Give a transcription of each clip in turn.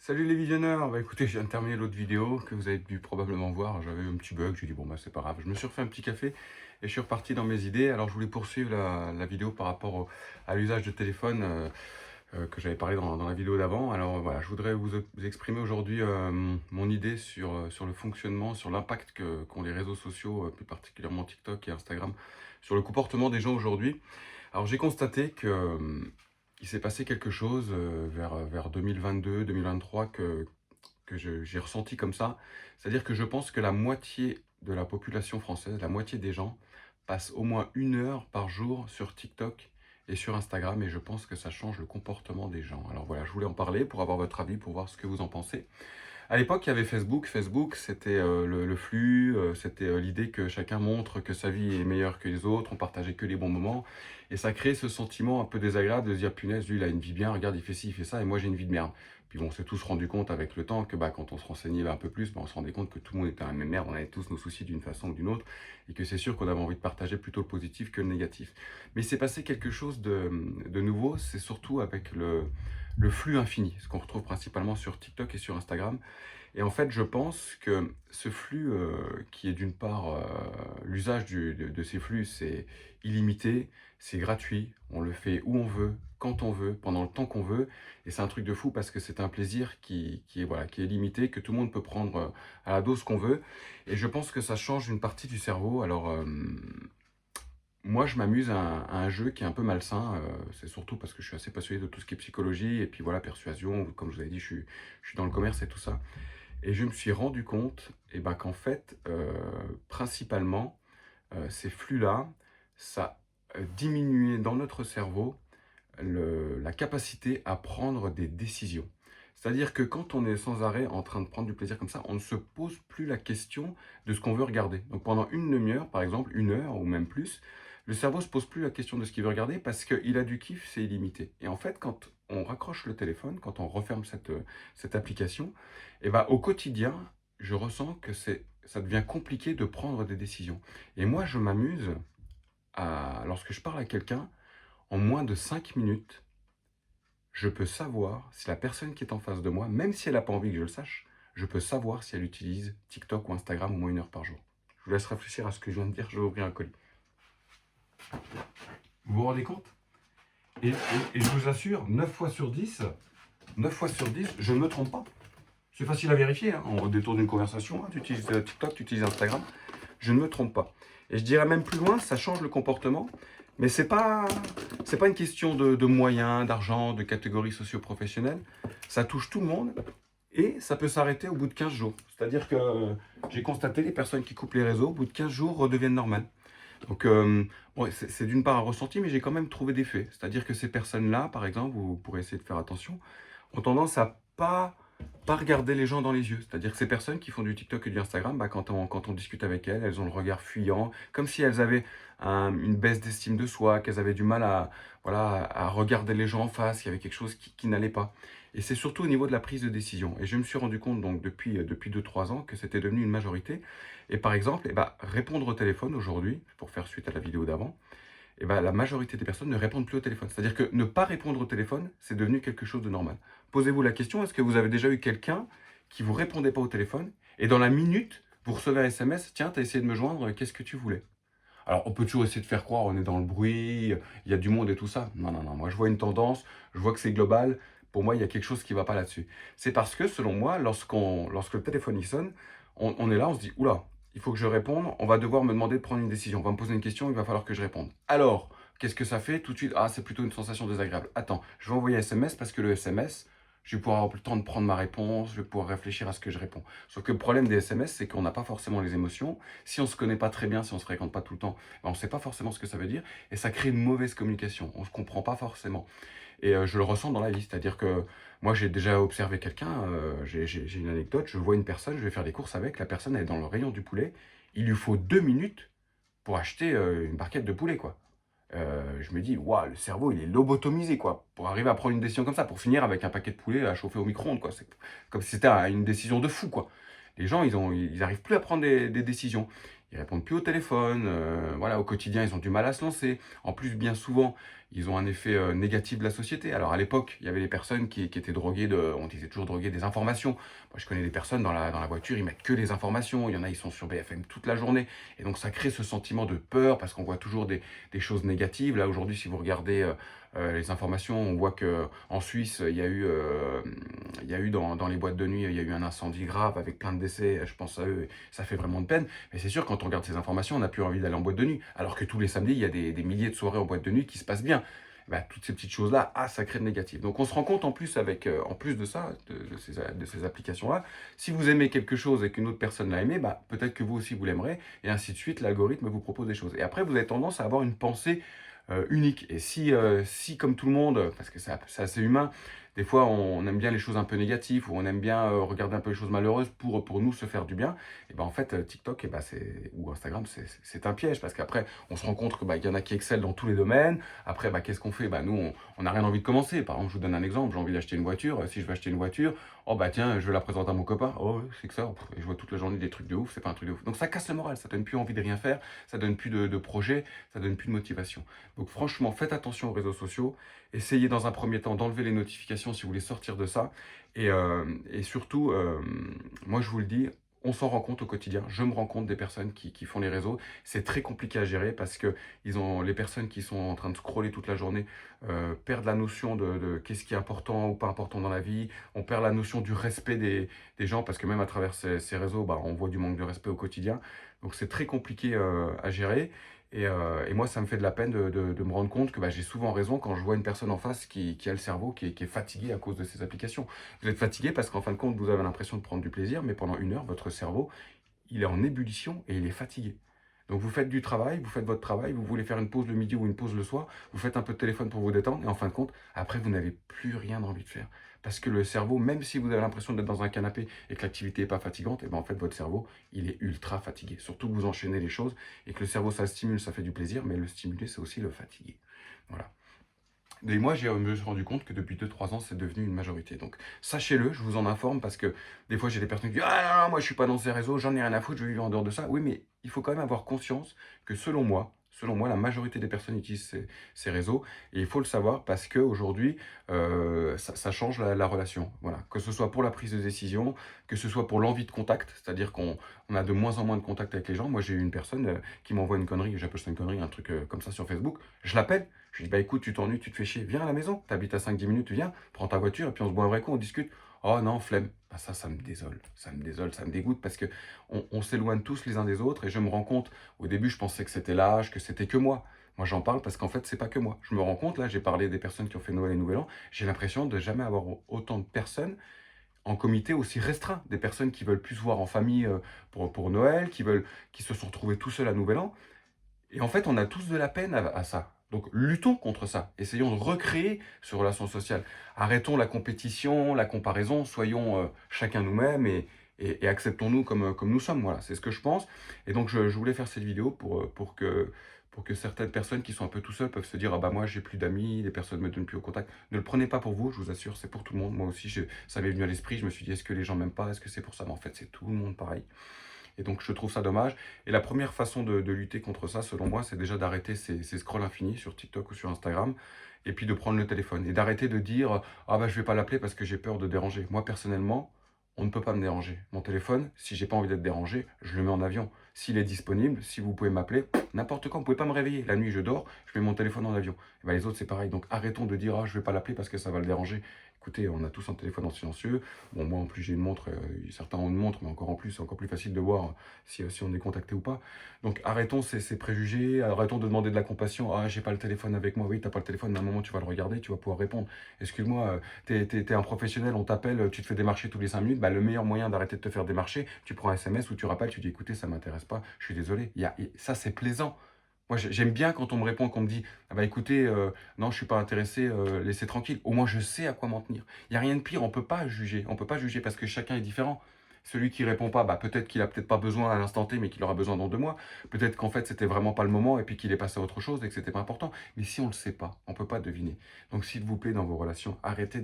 Salut les visionneurs, écoutez, je viens de terminer l'autre vidéo que vous avez dû probablement voir, j'avais eu un petit bug, j'ai dit bon bah c'est pas grave, je me suis refait un petit café et je suis reparti dans mes idées. Alors je voulais poursuivre la vidéo par rapport à l'usage de téléphone que j'avais parlé dans la vidéo d'avant. Alors voilà, je voudrais vous exprimer aujourd'hui mon idée sur le fonctionnement, sur l'impact qu'ont les réseaux sociaux, plus particulièrement TikTok et Instagram, sur le comportement des gens aujourd'hui. Alors j'ai constaté que il s'est passé quelque chose vers 2022-2023 que j'ai ressenti comme ça. C'est-à-dire que je pense que la moitié de la population française, la moitié des gens, passent au moins 1 heure par jour sur TikTok et sur Instagram, et je pense que ça change le comportement des gens. Alors voilà, je voulais en parler pour avoir votre avis, pour voir ce que vous en pensez. À l'époque, il y avait Facebook. Facebook, c'était le flux, c'était l'idée que chacun montre que sa vie est meilleure que les autres, on partageait que les bons moments. Et ça crée ce sentiment un peu désagréable de se dire, punaise, lui, il a une vie bien, regarde, il fait ci, il fait ça, et moi, j'ai une vie de merde. Puis bon, on s'est tous rendu compte avec le temps que quand on se renseignait un peu plus, on se rendait compte que tout le monde était dans la même merde, on avait tous nos soucis d'une façon ou d'une autre, et que c'est sûr qu'on avait envie de partager plutôt le positif que le négatif. Mais il s'est passé quelque chose de nouveau, c'est surtout avec le flux infini, ce qu'on retrouve principalement sur TikTok et sur Instagram. Et en fait, je pense que ce flux, qui est d'une part, l'usage de ces flux, c'est illimité, c'est gratuit, on le fait où on veut, quand on veut, pendant le temps qu'on veut. Et c'est un truc de fou parce que c'est un plaisir qui est, voilà, qui est limité, que tout le monde peut prendre à la dose qu'on veut. Et je pense que ça change une partie du cerveau. Alors, moi, je m'amuse à un jeu qui est un peu malsain. C'est surtout parce que je suis assez passionné de tout ce qui est psychologie et puis voilà, persuasion. Comme je vous avais dit, je suis dans le commerce et tout ça. Et je me suis rendu compte qu'en fait, principalement, ces flux-là, ça diminuait dans notre cerveau la capacité à prendre des décisions. C'est-à-dire que quand on est sans arrêt en train de prendre du plaisir comme ça, on ne se pose plus la question de ce qu'on veut regarder. Donc pendant une demi-heure, par exemple, 1 heure ou même plus, le cerveau ne se pose plus la question de ce qu'il veut regarder parce qu'il a du kiff, c'est illimité. Et en fait, quand on raccroche le téléphone, quand on referme cette application, au quotidien, je ressens que ça devient compliqué de prendre des décisions. Et moi, je m'amuse lorsque je parle à quelqu'un, en moins de 5 minutes, je peux savoir si la personne qui est en face de moi, même si elle n'a pas envie que je le sache, je peux savoir si elle utilise TikTok ou Instagram au moins 1 heure par jour. Je vous laisse réfléchir à ce que je viens de dire, je vais ouvrir un colis. Vous vous rendez compte et je vous assure, 9 fois sur 10, 9 fois sur 10, je ne me trompe pas. C'est facile à vérifier, hein. On détourne d'une conversation, hein. Tu utilises TikTok, tu utilises Instagram, je ne me trompe pas. Et je dirais même plus loin, ça change le comportement, mais c'est pas une question de moyens, d'argent, de catégories socio-professionnelles. Ça touche tout le monde et ça peut s'arrêter au bout de 15 jours. C'est-à-dire que j'ai constaté les personnes qui coupent les réseaux, au bout de 15 jours, redeviennent normales. Donc, bon, c'est d'une part un ressenti, mais j'ai quand même trouvé des faits. C'est-à-dire que ces personnes-là, par exemple, vous pourrez essayer de faire attention, ont tendance à pas regarder les gens dans les yeux. C'est-à-dire que ces personnes qui font du TikTok et du Instagram, quand on discute avec elles, elles ont le regard fuyant, comme si elles avaient une baisse d'estime de soi, qu'elles avaient du mal voilà, à regarder les gens en face, qu'il y avait quelque chose qui n'allait pas. Et c'est surtout au niveau de la prise de décision. Et je me suis rendu compte donc depuis 2-3 ans que c'était devenu une majorité. Et par exemple, répondre au téléphone aujourd'hui, pour faire suite à la vidéo d'avant, la majorité des personnes ne répondent plus au téléphone. C'est-à-dire que ne pas répondre au téléphone, c'est devenu quelque chose de normal. Posez-vous la question, est-ce que vous avez déjà eu quelqu'un qui vous répondait pas au téléphone et dans la minute, vous recevez un SMS, tiens, tu as essayé de me joindre, qu'est-ce que tu voulais? Alors, on peut toujours essayer de faire croire, on est dans le bruit, il y a du monde et tout ça. Non, non, non, moi je vois une tendance, je vois que c'est global. Pour moi, il y a quelque chose qui ne va pas là-dessus. C'est parce que, selon moi, lorsque le téléphone il sonne, on est là, on se dit, oula, il faut que je réponde, on va devoir me demander de prendre une décision, on va me poser une question, il va falloir que je réponde. Alors, qu'est-ce que ça fait tout de suite? Ah, c'est plutôt une sensation désagréable. Attends, je vais envoyer un SMS parce que le SMS, je vais pouvoir avoir le temps de prendre ma réponse, je vais pouvoir réfléchir à ce que je réponds. Sauf que le problème des SMS, c'est qu'on n'a pas forcément les émotions. Si on ne se connaît pas très bien, si on ne se fréquente pas tout le temps, on ne sait pas forcément ce que ça veut dire et ça crée une mauvaise communication. On ne se comprend pas forcément. Et je le ressens dans la vie, c'est-à-dire que moi j'ai déjà observé quelqu'un, j'ai une anecdote, je vois une personne, je vais faire des courses avec, la personne elle est dans le rayon du poulet, il lui faut 2 minutes pour acheter une barquette de poulet, quoi. Je me dis, waouh, le cerveau il est lobotomisé, quoi, pour arriver à prendre une décision comme ça, pour finir avec un paquet de poulet à chauffer au micro-ondes, quoi. C'est comme si c'était une décision de fou, quoi. Les gens, ils arrivent plus à prendre des décisions. Ils répondent plus au téléphone, voilà, au quotidien, ils ont du mal à se lancer. En plus, bien souvent, ils ont un effet négatif de la société. Alors à l'époque, il y avait les personnes qui étaient droguées on disait toujours droguées des informations. Moi, je connais des personnes dans la voiture, ils mettent que les informations. Il y en a, ils sont sur BFM toute la journée. Et donc, ça crée ce sentiment de peur parce qu'on voit toujours des choses négatives. Là, aujourd'hui, si vous regardez les informations, on voit que en Suisse, il y a eu dans les boîtes de nuit, il y a eu un incendie grave avec plein de décès. Je pense à eux, ça fait vraiment de peine. Mais c'est sûr, quand on regarde ces informations, on n'a plus envie d'aller en boîte de nuit. Alors que tous les samedis, il y a des milliers de soirées en boîte de nuit qui se passent bien. Bah, toutes ces petites choses-là, ça crée de négatif. Donc on se rend compte en plus en plus de ça, de ces applications-là, si vous aimez quelque chose et qu'une autre personne l'a aimé, bah, peut-être que vous aussi vous l'aimerez, et ainsi de suite, l'algorithme vous propose des choses. Et après, vous avez tendance à avoir une pensée unique. Et si comme tout le monde, parce que c'est assez humain, des fois on aime bien les choses un peu négatives, ou on aime bien regarder un peu les choses malheureuses pour nous se faire du bien, et ben en fait TikTok ou Instagram, c'est un piège, parce qu'après on se rend compte que il y en a qui excellent dans tous les domaines. Après, qu'est-ce qu'on fait? Nous, on n'a rien envie de commencer. Par exemple, je vous donne un exemple, j'ai envie d'acheter une voiture. Si je veux acheter une voiture, oh tiens, je vais la présenter à mon copain. Oh, c'est que ça. Et je vois toute la journée des trucs de ouf, c'est pas un truc de ouf. Donc ça casse le moral, ça donne plus envie de rien faire, ça donne plus de projet, ça donne plus de motivation. Donc franchement, faites attention aux réseaux sociaux. Essayez dans un premier temps d'enlever les notifications si vous voulez sortir de ça. Et surtout, moi je vous le dis, on s'en rend compte au quotidien. Je me rends compte des personnes qui font les réseaux. C'est très compliqué à gérer parce que les personnes qui sont en train de scroller toute la journée perdent la notion de qu'est-ce qui est important ou pas important dans la vie. On perd la notion du respect des gens, parce que même à travers ces réseaux, on voit du manque de respect au quotidien. Donc c'est très compliqué à gérer. Et moi, ça me fait de la peine de me rendre compte que j'ai souvent raison quand je vois une personne en face qui a le cerveau qui est fatigué à cause de ces applications. Vous êtes fatigué parce qu'en fin de compte, vous avez l'impression de prendre du plaisir, mais pendant 1 heure, votre cerveau, il est en ébullition et il est fatigué. Donc vous faites du travail, vous faites votre travail, vous voulez faire une pause le midi ou une pause le soir, vous faites un peu de téléphone pour vous détendre, et en fin de compte, après, vous n'avez plus rien envie de faire. Parce que le cerveau, même si vous avez l'impression d'être dans un canapé et que l'activité n'est pas fatigante, et en fait, votre cerveau, il est ultra fatigué. Surtout que vous enchaînez les choses, et que le cerveau, ça stimule, ça fait du plaisir, mais le stimuler, c'est aussi le fatiguer. Voilà. Et moi, je me suis rendu compte que depuis 2 3 ans, c'est devenu une majorité. Donc, sachez-le, je vous en informe, parce que des fois, j'ai des personnes qui disent: ah, non, moi, je suis pas dans ces réseaux, j'en ai rien à foutre, je vais vivre en dehors de ça. Oui, mais il faut quand même avoir conscience que selon moi, la majorité des personnes utilisent ces réseaux. Et il faut le savoir parce qu'aujourd'hui, ça change la relation. Voilà. Que ce soit pour la prise de décision, que ce soit pour l'envie de contact, c'est-à-dire qu'on a de moins en moins de contact avec les gens. Moi, j'ai eu une personne qui m'envoie une connerie, j'appelle ça une connerie, un truc comme ça sur Facebook. Je l'appelle. Je lui dis: écoute, tu t'ennuies, tu te fais chier, viens à la maison, t'habites à 5 10 minutes, viens, prends ta voiture et puis on se boit un vrai coup, on discute. Oh non, flemme. Ça me désole, ça me dégoûte, parce que on s'éloigne tous les uns des autres, et je me rends compte, au début je pensais que c'était l'âge, que c'était que moi. Moi j'en parle parce qu'en fait c'est pas que moi. Je me rends compte, là j'ai parlé des personnes qui ont fait Noël et Nouvel An, j'ai l'impression de jamais avoir autant de personnes en comité aussi restreint, des personnes qui veulent plus se voir en famille pour Noël, qui se sont retrouvées tout seuls à Nouvel An. Et en fait, on a tous de la peine à ça. Donc, luttons contre ça. Essayons de recréer ce relation sociale. Arrêtons la compétition, la comparaison. Soyons chacun nous-mêmes, et acceptons-nous comme nous sommes. Voilà, c'est ce que je pense. Et donc, je voulais faire cette vidéo pour que certaines personnes qui sont un peu tout seules peuvent se dire: ah moi, j'ai plus d'amis, les personnes ne me donnent plus au contact. Ne le prenez pas pour vous, je vous assure, c'est pour tout le monde. Moi aussi, ça m'est venu à l'esprit. Je me suis dit: est-ce que les gens m'aiment pas? Est-ce que c'est pour ça? Mais en fait, c'est tout le monde pareil. Et donc, je trouve ça dommage. Et la première façon de lutter contre ça, selon moi, c'est déjà d'arrêter ces scrolls infinis sur TikTok ou sur Instagram, et puis de prendre le téléphone. Et d'arrêter de dire: ah je vais pas l'appeler parce que j'ai peur de déranger. Moi, personnellement, on ne peut pas me déranger. Mon téléphone, si j'ai pas envie d'être dérangé, je le mets en avion. S'il est disponible, si vous pouvez m'appeler, n'importe quand, vous pouvez pas me réveiller. La nuit, je dors, je mets mon téléphone en avion. Et les autres, c'est pareil. Donc, arrêtons de dire: ah, je vais pas l'appeler parce que ça va le déranger. Écoutez, on a tous un téléphone en silencieux. Bon, moi, en plus, j'ai une montre. Certains ont une montre, mais encore en plus, c'est encore plus facile de voir si on est contacté ou pas. Donc, arrêtons ces préjugés. Arrêtons de demander de la compassion. Ah, j'ai pas le téléphone avec moi. Oui, t'as pas le téléphone, mais à un moment, tu vas le regarder, tu vas pouvoir répondre. Excuse-moi, t'es un professionnel, on t'appelle, tu te fais démarcher tous les 5 minutes. Le meilleur moyen d'arrêter de te faire démarcher, tu prends un SMS ou tu rappelles, tu dis: écoutez, ça m'intéresse pas, je suis désolé. Ça, c'est plaisant. Moi, j'aime bien quand on me répond, qu'on me dit: ah écoutez, non, je suis pas intéressé, laissez tranquille. Au moins, je sais à quoi m'en tenir. Il n'y a rien de pire, on peut pas juger parce que chacun est différent. Celui qui répond pas, bah, peut-être qu'il a peut-être pas besoin à l'instant T, mais qu'il aura besoin dans 2 mois. Peut-être qu'en fait, c'était vraiment pas le moment et puis qu'il est passé à autre chose et que c'était pas important. Mais si on le sait pas, on peut pas deviner. Donc s'il vous plaît, dans vos relations, arrêtez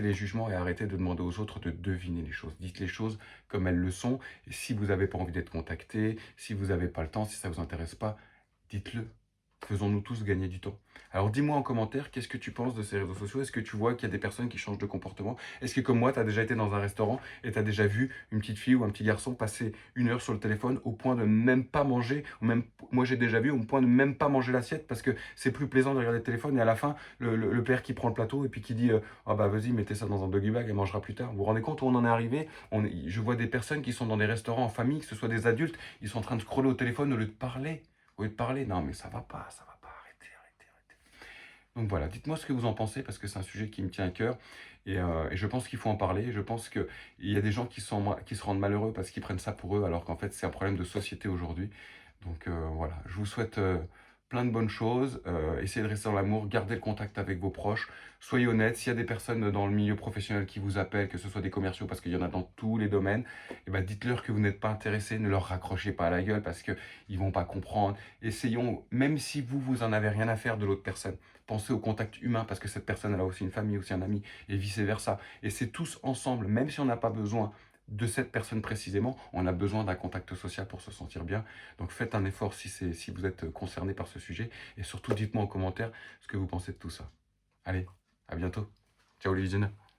les jugements et arrêtez de demander aux autres de deviner les choses. Dites les choses comme elles le sont. Et si vous n'avez pas envie d'être contacté, si vous n'avez pas le temps, si ça vous intéresse pas, dites-le. Faisons-nous tous gagner du temps. Alors dis-moi en commentaire, qu'est-ce que tu penses de ces réseaux sociaux? Est-ce que tu vois qu'il y a des personnes qui changent de comportement? Est-ce que comme moi, tu as déjà été dans un restaurant et tu as déjà vu une petite fille ou un petit garçon passer 1 heure sur le téléphone au point de même pas manger, ou même, moi j'ai déjà vu au point de même pas manger l'assiette parce que c'est plus plaisant de regarder le téléphone et à la fin, le père qui prend le plateau et puis qui dit ah bah vas-y, mettez ça dans un doggy bag, elle mangera plus tard. Vous vous rendez compte où on en est arrivé? Je vois des personnes qui sont dans des restaurants en famille, que ce soit des adultes, ils sont en train de scroller au téléphone au lieu de parler. Au lieu de parler, non mais ça va pas, ça va pas, arrêtez. Donc voilà, dites-moi ce que vous en pensez parce que c'est un sujet qui me tient à cœur et je pense qu'il faut en parler. Je pense qu'il y a des gens qui se rendent malheureux parce qu'ils prennent ça pour eux alors qu'en fait c'est un problème de société aujourd'hui. Donc voilà, je vous souhaite plein de bonnes choses. Essayez de rester dans l'amour, gardez le contact avec vos proches. Soyez honnête, s'il y a des personnes dans le milieu professionnel qui vous appellent, que ce soit des commerciaux parce qu'il y en a dans tous les domaines, eh ben dites-leur que vous n'êtes pas intéressé, ne leur raccrochez pas à la gueule parce qu'ils ne vont pas comprendre. Essayons, même si vous en avez rien à faire de l'autre personne, pensez au contact humain parce que cette personne elle a aussi une famille, aussi un ami et vice-versa. Et c'est tous ensemble, même si on n'a pas besoin de cette personne précisément, on a besoin d'un contact social pour se sentir bien. Donc faites un effort si vous êtes concerné par ce sujet et surtout dites-moi en commentaire ce que vous pensez de tout ça. Allez, à bientôt. Ciao les visionneurs.